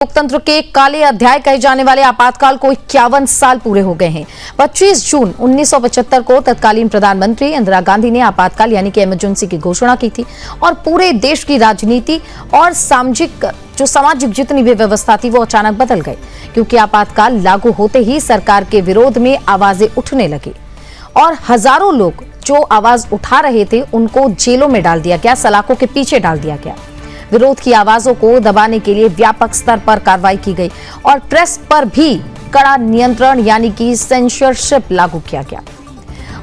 लोकतंत्र के काले अध्याय कहे जाने वाले आपातकाल को 51 साल पूरे हो गए हैं। 25 जून 1975 को तत्कालीन प्रधानमंत्री इंदिरा गांधी ने आपातकाल यानी कि इमरजेंसी की घोषणा की थी और पूरे देश की राजनीति और सामाजिक जितनी भी व्यवस्था थी वो अचानक बदल गई, क्योंकि आपातकाल लागू होते ही सरकार के विरोध में आवाजें उठने लगी और हजारों लोग जो आवाज उठा रहे थे उनको जेलों में डाल दिया गया, सलाखों के पीछे डाल दिया गया। विरोध की आवाजों को दबाने के लिए व्यापक स्तर पर कार्रवाई की गई और प्रेस पर भी कड़ा नियंत्रण यानी कि सेंसरशिप लागू किया गया।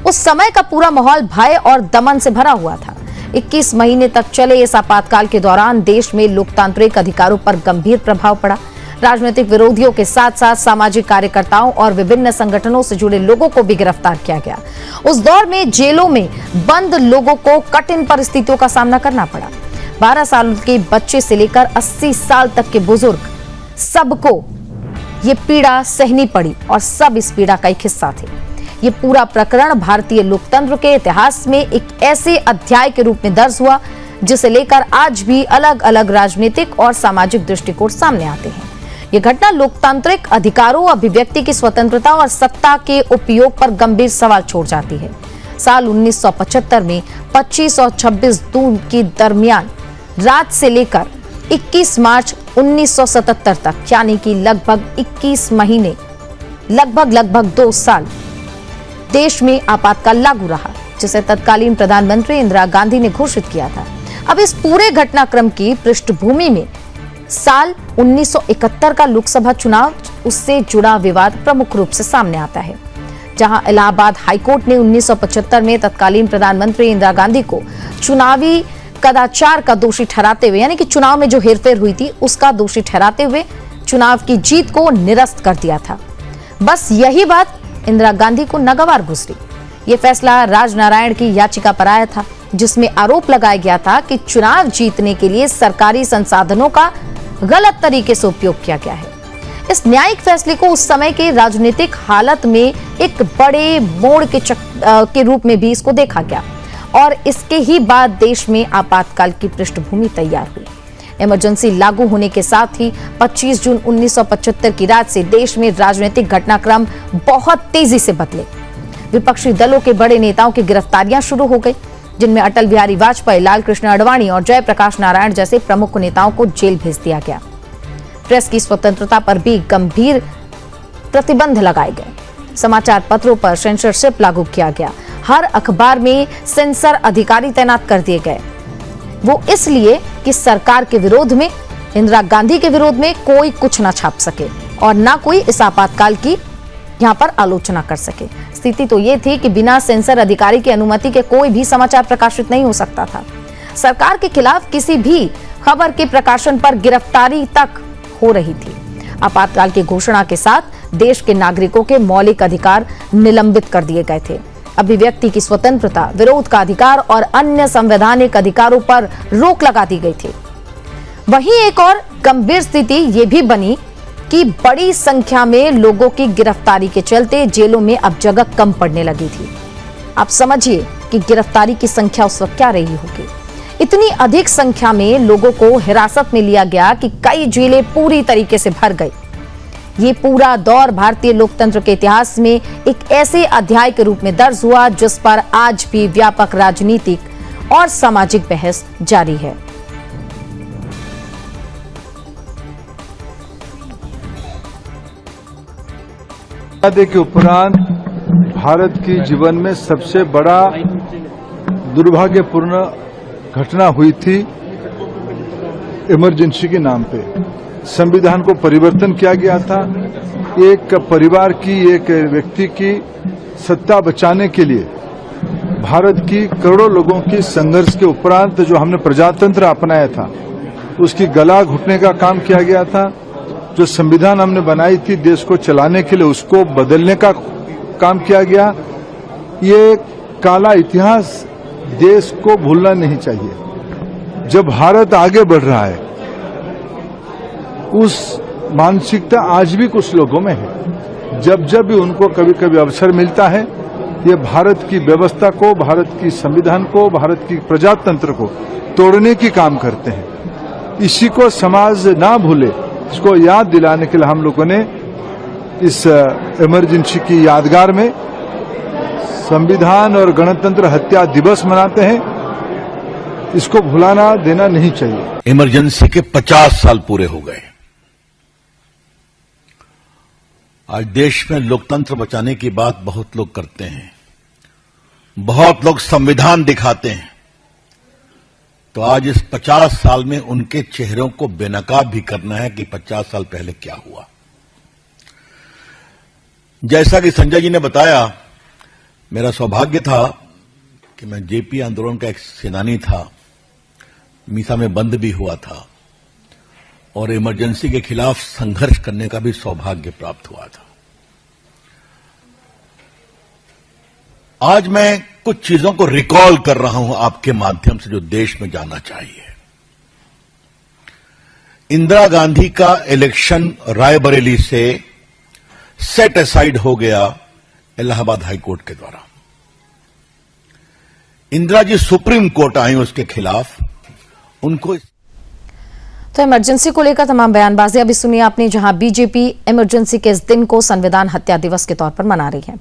उस समय का पूरा माहौल भय और दमन से भरा हुआ था। 21 महीने तक चले इस आपातकाल के दौरान देश में लोकतांत्रिक अधिकारों पर गंभीर प्रभाव पड़ा। राजनीतिक विरोधियों के साथ साथ सामाजिक कार्यकर्ताओं और विभिन्न संगठनों से जुड़े लोगों को भी गिरफ्तार किया गया। उस दौर में जेलों में बंद लोगों को कठिन परिस्थितियों का सामना करना पड़ा। 12 साल के बच्चे से लेकर 80 साल तक के बुजुर्ग, सबको ये पीड़ा सहनी पड़ी और सब इस पीड़ा का एक हिस्सा थे। ये पूरा प्रकरण भारतीय लोकतंत्र के इतिहास में एक ऐसे अध्याय के रूप में दर्ज हुआ जिसे लेकर आज भी अलग अलग राजनीतिक और सामाजिक दृष्टिकोण सामने आते हैं। ये घटना लोकतांत्रिक अधिकारों, अभिव्यक्ति की स्वतंत्रता और सत्ता के उपयोग पर गंभीर सवाल छोड़ जाती है। साल 1975 में 25 और 26 जून के दरमियान रात से लेकर 21 मार्च 1977 तक यानी कि लगभग 21 महीने, लगभग 2 साल देश में आपातकाल लागू रहा, जिसे तत्कालीन प्रधानमंत्री इंदिरा गांधी ने घोषित किया था। अब इस पूरे घटनाक्रम की पृष्ठभूमि में साल 1971 का लोकसभा चुनाव, उससे जुड़ा विवाद प्रमुख रूप से सामने आता है, जहां इलाहाबाद हाईकोर्ट ने 1975 में तत्कालीन प्रधानमंत्री इंदिरा गांधी को चुनावी कदाचार का दोषी ठहराते हुए यानी कि चुनाव में जो हेरफेर हुई थी उसका दोषी ठहराते हुए चुनाव की जीत को निरस्त कर दिया था। बस यही बात इंदिरा गांधी को नागवार गुजरी। ये फैसला राजनारायण की याचिका पर आया था, जिसमें आरोप लगाया गया था कि चुनाव जीतने के लिए सरकारी संसाधनों का गलत तरीके से उपयोग किया गया है। इस न्यायिक फैसले को उस समय के राजनीतिक हालत में एक बड़े मोड़ के रूप में भी इसको देखा गया और इसके ही बाद देश में आपातकाल की पृष्ठभूमि तैयार हुई। इमरजेंसी लागू होने के साथ ही 25 जून 1975 की रात से देश में राजनीतिक घटनाक्रम बहुत तेजी से बदले। विपक्षी दलों के बड़े नेताओं की गिरफ्तारियां शुरू हो गई, जिनमें अटल बिहारी वाजपेयी, लाल कृष्ण आडवाणी और जयप्रकाश नारायण जैसे प्रमुख नेताओं को जेल भेज दिया गया। प्रेस की स्वतंत्रता पर भी गंभीर प्रतिबंध लगाए गए। समाचार पत्रों पर सेंसरशिप लागू किया गया। हर अखबार में सेंसर अधिकारी तैनात कर दिए गए, वो इसलिए कि सरकार के विरोध में, इंदिरा गांधी के विरोध में कोई कुछ ना छाप सके और ना कोई इस आपातकाल की यहां पर आलोचना कर सके। स्थिति तो ये थी कि बिना सेंसर अधिकारी की अनुमति के कोई भी समाचार प्रकाशित नहीं हो सकता था। सरकार के खिलाफ किसी भी खबर के प्रकाशन पर गिरफ्तारी तक हो रही थी। आपातकाल की घोषणा के साथ देश के नागरिकों के मौलिक अधिकार निलंबित कर दिए गए थे। अभिव्यक्ति की स्वतंत्रता, विरोध का अधिकार और अन्य संवैधानिक अधिकारों पर रोक लगा दी गई थी। वहीं एक और गंभीर स्थिति ये भी बनी कि बड़ी संख्या में लोगों की गिरफ्तारी के चलते जेलों में अब जगह कम पड़ने लगी थी। आप समझिए कि गिरफ्तारी की संख्या उस वक्त क्या रही होगी। इतनी अधिक संख्या में लोगों को हिरासत में लिया गया कि कई जेलें पूरी तरीके से भर गई। ये पूरा दौर भारतीय लोकतंत्र के इतिहास में एक ऐसे अध्याय के रूप में दर्ज हुआ जिस पर आज भी व्यापक राजनीतिक और सामाजिक बहस जारी है। के उपरांत भारत की जीवन में सबसे बड़ा दुर्भाग्यपूर्ण घटना हुई थी इमरजेंसी के नाम पे। संविधान को परिवर्तन किया गया था। एक परिवार की, एक व्यक्ति की सत्ता बचाने के लिए भारत की करोड़ों लोगों की संघर्ष के उपरांत जो हमने प्रजातंत्र अपनाया था उसकी गला घुटने का काम किया गया था। जो संविधान हमने बनाई थी देश को चलाने के लिए उसको बदलने का काम किया गया। ये काला इतिहास देश को भूलना नहीं चाहिए। जब भारत आगे बढ़ रहा है उस मानसिकता आज भी कुछ लोगों में है। जब भी उनको कभी कभी अवसर मिलता है ये भारत की व्यवस्था को, भारत की संविधान को, भारत की प्रजातंत्र को तोड़ने की काम करते हैं। इसी को समाज ना भूले इसको याद दिलाने के लिए हम लोगों ने इस इमरजेंसी की यादगार में संविधान और गणतंत्र हत्या दिवस मनाते हैं। इसको भुलाना देना नहीं चाहिए। इमरजेंसी के 50 साल पूरे हो गए। आज देश में लोकतंत्र बचाने की बात बहुत लोग करते हैं, बहुत लोग संविधान दिखाते हैं, तो आज इस 50 साल में उनके चेहरों को बेनकाब भी करना है कि 50 साल पहले क्या हुआ। जैसा कि संजय जी ने बताया, मेरा सौभाग्य था कि मैं जेपी आंदोलन का एक सेनानी था, मीसा में बंद भी हुआ था और इमरजेंसी के खिलाफ संघर्ष करने का भी सौभाग्य प्राप्त हुआ था। आज मैं कुछ चीजों को रिकॉल कर रहा हूं आपके माध्यम से, जो देश में जाना चाहिए। इंदिरा गांधी का इलेक्शन रायबरेली से सेट असाइड हो गया इलाहाबाद हाई कोर्ट के द्वारा। इंदिरा जी सुप्रीम कोर्ट आई उसके खिलाफ, उनको तो इमरजेंसी को लेकर तमाम बयानबाजी अभी सुनिए आपने, जहां बीजेपी इमरजेंसी के इस दिन को संविधान हत्या दिवस के तौर पर मना रही है।